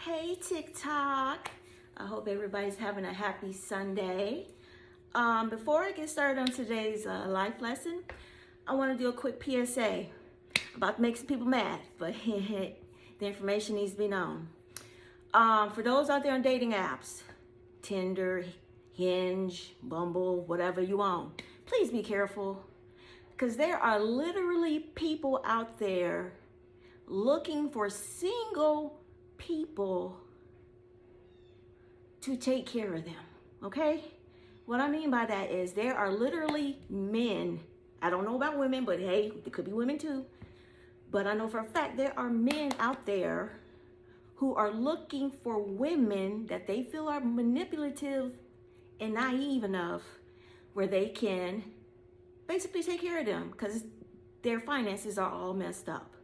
Hey TikTok, I hope everybody's having a happy Sunday. Before I get started on today's life lesson, I want to do a quick PSA about making people mad, but the information needs to be known. For those out there on dating apps, Tinder, Hinge, Bumble, whatever you own, please be careful, because there are literally people out there looking for single people to take care of them, okay? What I mean by that is there are literally men, I don't know about women, but hey, it could be women too, but I know for a fact there are men out there who are looking for women that they feel are manipulative and naive enough where they can basically take care of them because their finances are all messed up.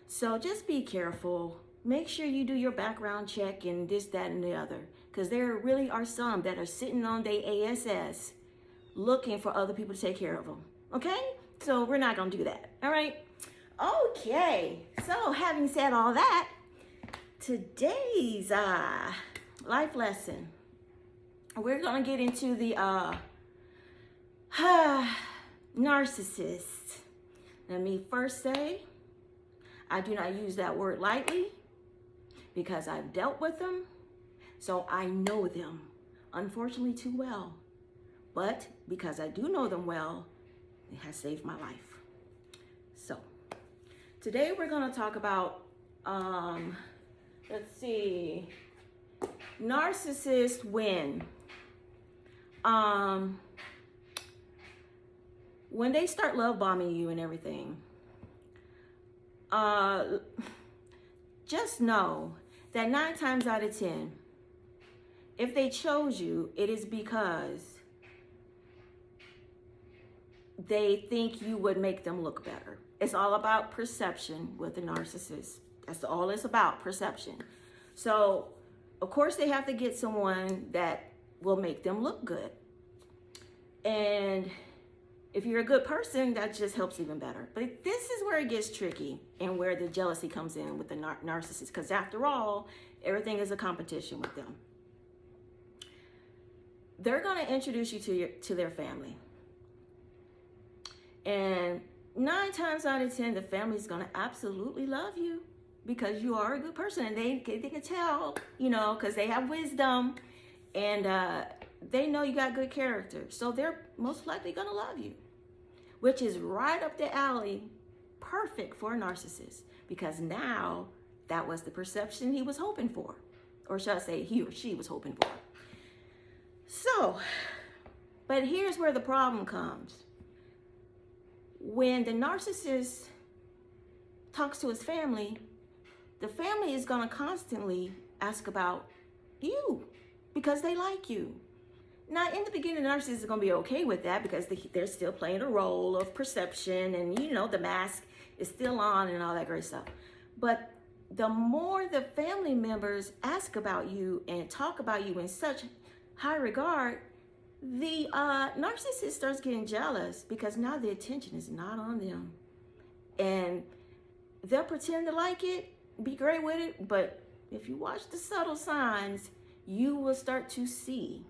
So just be careful. Make sure you do your background check and this, that, and the other. Because there really are some that are sitting on their ASS looking for other people to take care of them. Okay? So we're not going to do that. All right? Okay. So having said all that, today's life lesson, we're going to get into the narcissist. Let me first say, I do not use that word lightly because I've dealt with them, so I know them, unfortunately, too well. But because I do know them well, it has saved my life. So today we're going to talk about, let's see, narcissists when they start love bombing you and everything. Just know that 9 times out of 10, if they chose you, it is because they think you would make them look better. It's all about perception with the narcissist. That's all it's about, perception. So, of course, they have to get someone that will make them look good. And if you're a good person, that just helps even better. But this is where it gets tricky and where the jealousy comes in with the narcissist. Because after all, everything is a competition with them. They're going to introduce you to their family. And 9 times out of 10, the family is going to absolutely love you because you are a good person. And they can tell, you know, because they have wisdom and they know you got good character. So they're most likely going to love you, which is right up the alley, perfect for a narcissist, because now that was the perception he was hoping for, or should I say he or she was hoping for. So, but here's where the problem comes. When the narcissist talks to his family, the family is going to constantly ask about you because they like you. Now, in the beginning, the narcissist is going to be okay with that because they're still playing a role of perception and, you know, the mask is still on and all that great stuff. But the more the family members ask about you and talk about you in such high regard, the narcissist starts getting jealous because now the attention is not on them. And they'll pretend to like it, be great with it, but if you watch the subtle signs, you will start to see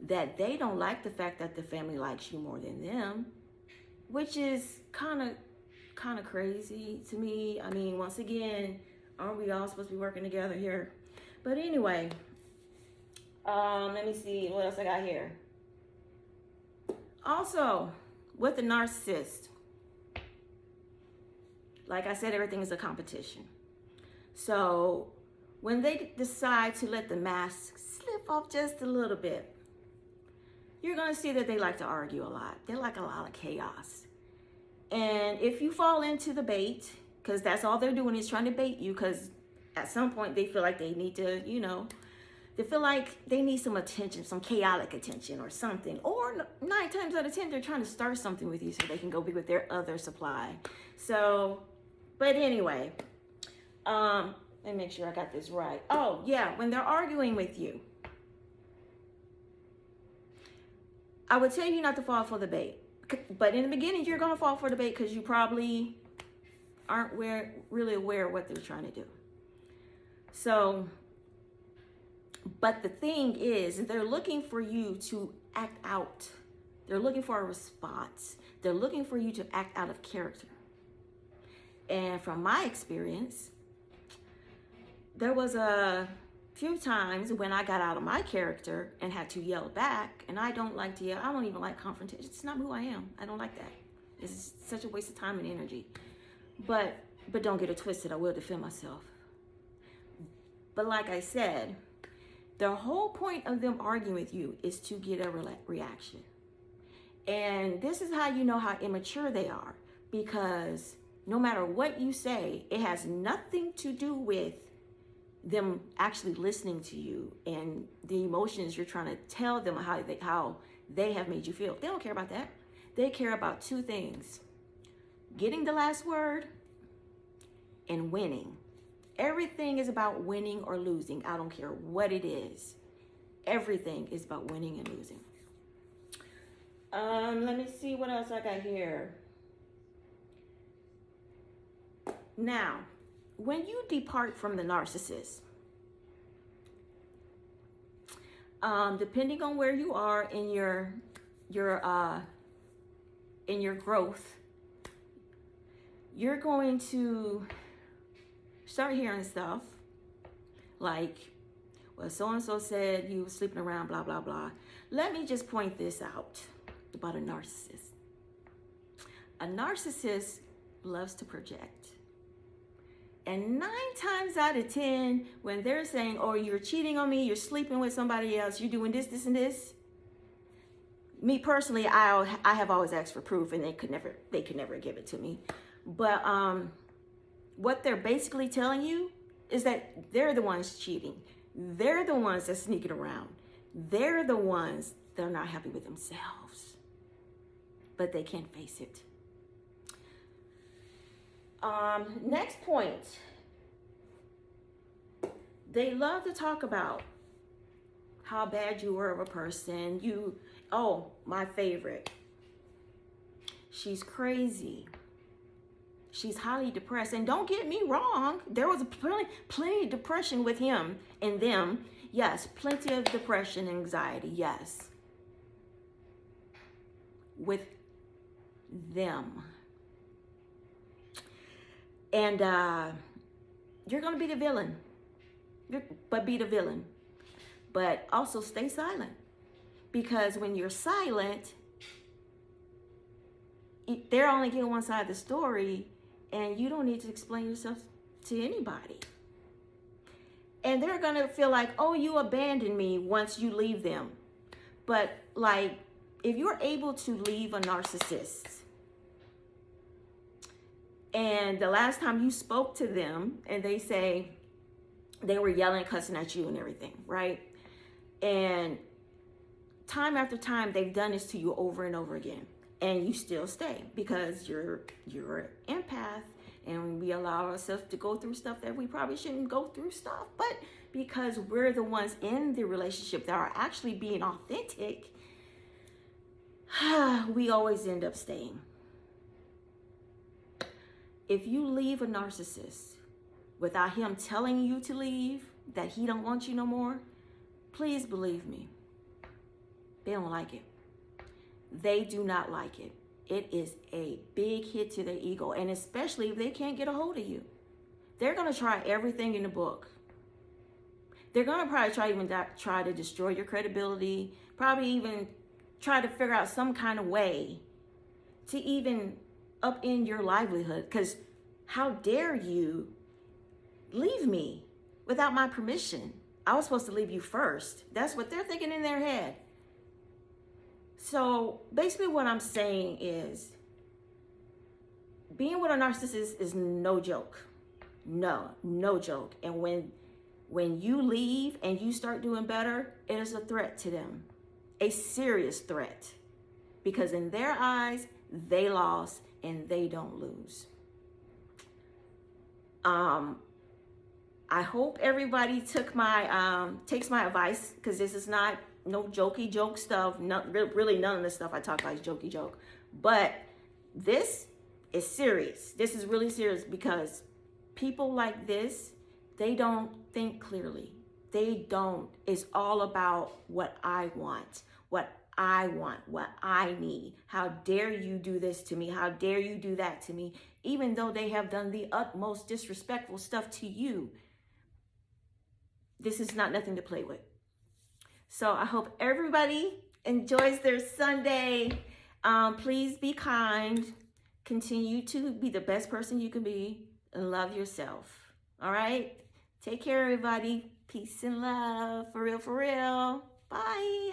that they don't like the fact that the family likes you more than them, which is kind of crazy to me. I mean, once again, aren't we all supposed to be working together here? But anyway, let me see what else I got here. Also, with the narcissist, like I said, everything is a competition. So when they decide to let the mask slip off just a little bit, you're going to see that they like to argue a lot. They like a lot of chaos. And if you fall into the bait, because that's all they're doing is trying to bait you, because at some point they feel like they need to, you know, they feel like they need some attention, some chaotic attention or something. Or 9 times out of 10, they're trying to start something with you so they can go be with their other supply. So, but anyway, let me make sure I got this right. Oh, yeah, when they're arguing with you, I would tell you not to fall for the bait. But in the beginning, you're going to fall for the bait because you probably aren't really aware of what they're trying to do. So, but the thing is, they're looking for you to act out. They're looking for a response. They're looking for you to act out of character. And from my experience, there was a few times when I got out of my character and had to yell back, and I don't like to yell. I don't even like confrontation. It's not who I am. I don't like that. It's such a waste of time and energy. But don't get it twisted. I will defend myself. But like I said, the whole point of them arguing with you is to get a reaction. And this is how you know how immature they are, because no matter what you say, it has nothing to do with them actually listening to you and the emotions you're trying to tell them how they have made you feel. They don't care about that. They care about two things: getting the last word and winning. Everything is about winning or losing. I don't care what it is. Everything is about winning and losing. Let me see what else I got here. Now, when you depart from the narcissist, depending on where you are in your growth, you're going to start hearing stuff like, well, so-and-so said you were sleeping around, blah, blah, blah. Let me just point this out about a narcissist. A narcissist loves to project. And 9 times out of 10, when they're saying, oh, you're cheating on me, you're sleeping with somebody else, you're doing this, this, and this. Me personally, I have always asked for proof, and they could never give it to me. But what they're basically telling you is that they're the ones cheating. They're the ones that's sneaking around. They're the ones that are not happy with themselves, but they can't face it. Next point. They love to talk about how bad you were of a person. Oh, my favorite. She's crazy. She's highly depressed. And don't get me wrong, there was plenty of depression with him and them. Yes, plenty of depression and anxiety. Yes. With them. And you're going to be the villain. But be the villain. But also stay silent. Because when you're silent, they're only getting one side of the story, and you don't need to explain yourself to anybody. And they're going to feel like, oh, you abandoned me once you leave them. But like, if you're able to leave a narcissist, and the last time you spoke to them, and they say they were yelling, cussing at you and everything, right? And time after time, they've done this to you over and over again. And you still stay because you're an empath, and we allow ourselves to go through stuff that we probably shouldn't go through stuff. But because we're the ones in the relationship that are actually being authentic, we always end up staying. If you leave a narcissist without him telling you to leave, that he don't want you no more, please believe me, they don't like it. They do not like it. It is a big hit to their ego, and especially if they can't get a hold of you. They're going to try everything in the book. They're going to probably try to destroy your credibility, probably even try to figure out some kind of way to even upend your livelihood, because how dare you leave me without my permission? I was supposed to leave you first. That's what they're thinking in their head. So basically what I'm saying is, being with a narcissist is no joke. No joke. And when you leave and you start doing better, it is a threat to them. A serious threat. Because in their eyes, they lost and they don't lose. I hope everybody takes my advice, because this is not no jokey joke stuff. Really none of the stuff I talk about is jokey joke. But this is serious. This is really serious, because people like this They don't think clearly. They don't. It's all about what I want, what I need. How dare you do this to me? How dare you do that to me? Even though they have done the utmost disrespectful stuff to you, this is not nothing to play with. So I hope everybody enjoys their Sunday. Please be kind. Continue to be the best person you can be and love yourself. All right? Take care, everybody. Peace and love. For real, for real. Bye.